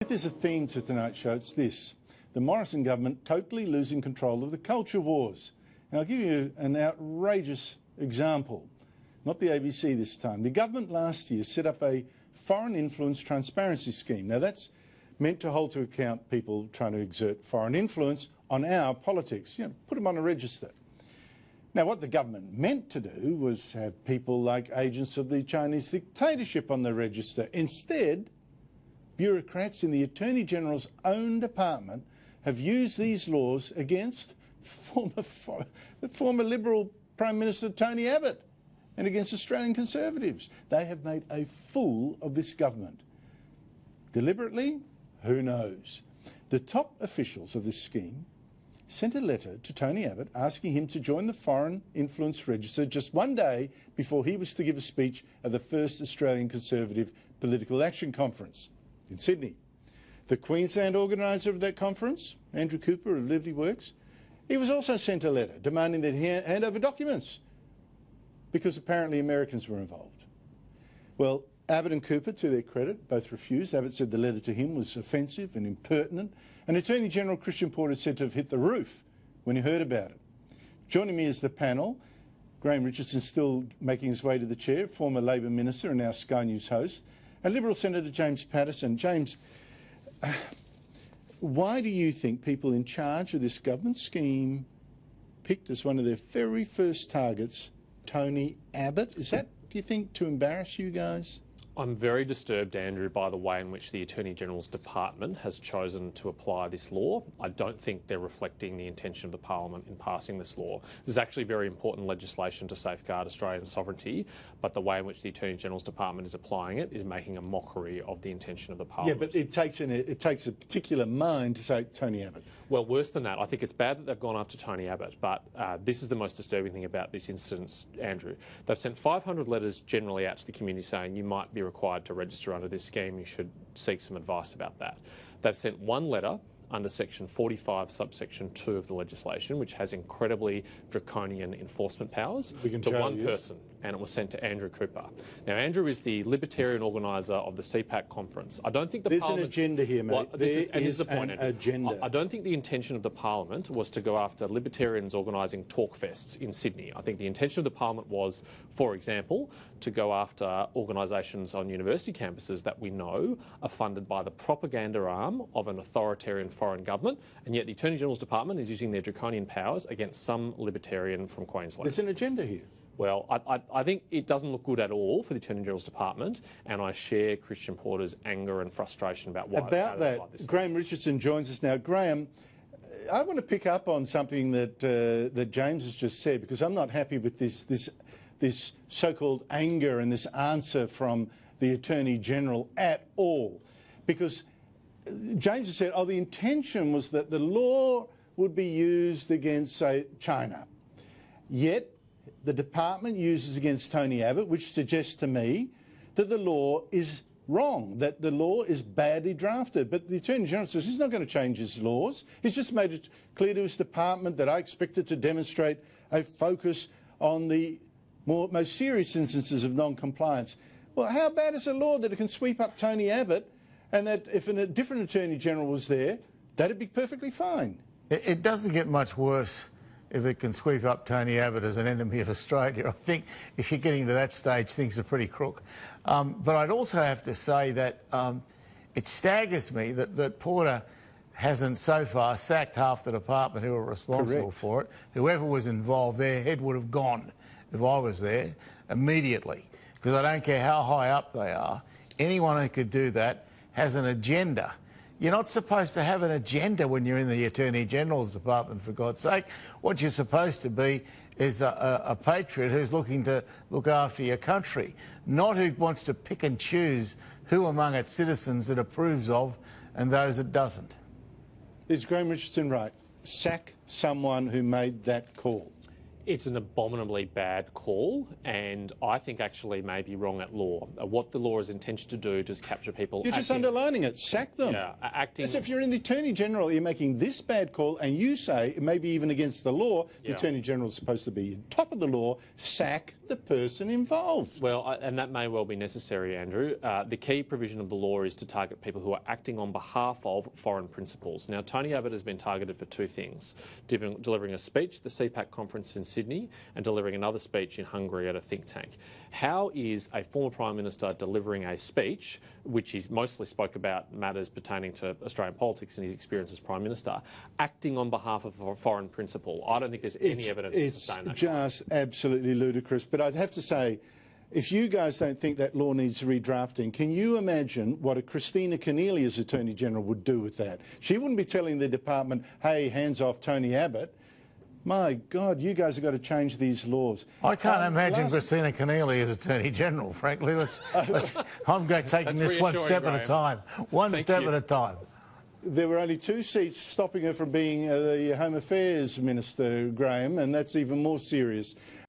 If there's a theme to tonight's show, it's this: the Morrison government totally losing control of the culture wars. And I'll give you an outrageous example. Not the ABC this time. The government last year set up a foreign influence transparency scheme. Now that's meant to hold to account people trying to exert foreign influence on our politics. You know, put them on a register. Now what the government meant to do was have people like agents of the Chinese dictatorship on the register. Instead, bureaucrats in the Attorney General's own department have used these laws against former Liberal Prime Minister Tony Abbott and against Australian Conservatives. They have made a fool of this government. Deliberately? Who knows? The top officials of this scheme sent a letter to Tony Abbott asking him to join the Foreign Influence Register just one day before he was to give a speech at the first Australian Conservative Political Action Conference in Sydney. The Queensland organiser of that conference, Andrew Cooper of Liberty Works, he was also sent a letter demanding that he hand over documents because apparently Americans were involved. Well, Abbott and Cooper, to their credit, both refused. Abbott said the letter to him was offensive and impertinent, and Attorney General Christian Porter said to have hit the roof when he heard about it. Joining me is the panel: Graham Richardson, still making his way to the chair, former Labor Minister and now Sky News host, and Liberal Senator James Paterson. James, why do you think people in charge of this government scheme picked as one of their very first targets Tony Abbott? Is that, do you think, to embarrass you guys? I'm very disturbed, Andrew, by the way in which the Attorney General's Department has chosen to apply this law. I don't think they're reflecting the intention of the Parliament in passing this law. This is actually very important legislation to safeguard Australian sovereignty, but the way in which the Attorney General's Department is applying it is making a mockery of the intention of the Parliament. Yeah, but it takes a particular mind to say Tony Abbott. Well, worse than that, I think it's bad that they've gone after Tony Abbott, but this is the most disturbing thing about this incident, Andrew. They've sent 500 letters generally out to the community saying you might be required to register under this scheme, you should seek some advice about that. They've sent one letter under section 45 subsection 2 of the legislation, which has incredibly draconian enforcement powers, to one person, and it was sent to Andrew Cooper. Now, Andrew is the Libertarian organiser of the CPAC conference. I don't think the Parliament's... There's an agenda here, mate. There's the point, Andrew. Agenda. I don't think the intention of the Parliament was to go after Libertarians organising talk fests in Sydney. I think the intention of the Parliament was, for example, to go after organisations on university campuses that we know are funded by the propaganda arm of an authoritarian foreign government, and yet the Attorney General's Department is using their draconian powers against some Libertarian from Queensland. There's an agenda here. Well, I think it doesn't look good at all for the Attorney General's Department, and I share Christian Porter's anger and frustration about why. About that, like Graham Richardson joins us now. Graham, I want to pick up on something that that James has just said, because I'm not happy with this so-called anger and this answer from the Attorney General at all, because James has said, oh, the intention was that the law would be used against, say, China. Yet the department uses against Tony Abbott, which suggests to me that the law is wrong, that the law is badly drafted. But the Attorney General says he's not going to change his laws. He's just made it clear to his department that I expected to demonstrate a focus on the most serious instances of non-compliance. Well, how bad is a law that it can sweep up Tony Abbott, and that if a different Attorney General was there, that'd be perfectly fine? It doesn't get much worse if it can sweep up Tony Abbott as an enemy of Australia. I think if you're getting to that stage, things are pretty crook. But I'd also have to say that it staggers me that Porter hasn't so far sacked half the department who were responsible for it. Whoever was involved, their head would have gone if I was there immediately, because I don't care how high up they are. Anyone who could do that has an agenda. You're not supposed to have an agenda when you're in the Attorney General's Department, for God's sake. What you're supposed to be is a patriot who's looking to look after your country, not who wants to pick and choose who among its citizens it approves of and those it doesn't. Is Graham Richardson right? Sack someone who made that call. It's an abominably bad call, and I think actually may be wrong at law. What the law is intended to do is capture people You're just underlining it. Sack them. Yeah, acting. As if you're in the Attorney General, you're making this bad call, and you say, maybe even against the law, the Attorney General is supposed to be top of the law, sack the person involved. Well, and that may well be necessary, Andrew. The key provision of the law is to target people who are acting on behalf of foreign principals. Now, Tony Abbott has been targeted for two things: delivering a speech at the CPAC conference in Sydney and delivering another speech in Hungary at a think tank. How is a former Prime Minister delivering a speech, which he mostly spoke about matters pertaining to Australian politics and his experience as Prime Minister, acting on behalf of a foreign principal? I don't think there's any evidence to sustain that. It's just absolutely ludicrous. But I'd have to say, if you guys don't think that law needs redrafting, can you imagine what a Christina Keneally as Attorney General would do with that? She wouldn't be telling the department, hey, hands off Tony Abbott. My God, you guys have got to change these laws. I can't imagine Christina Keneally as Attorney General, frankly. I'm taking this one step at a time. One step at a time. There were only 2 seats stopping her from being the Home Affairs Minister, Graham, and that's even more serious.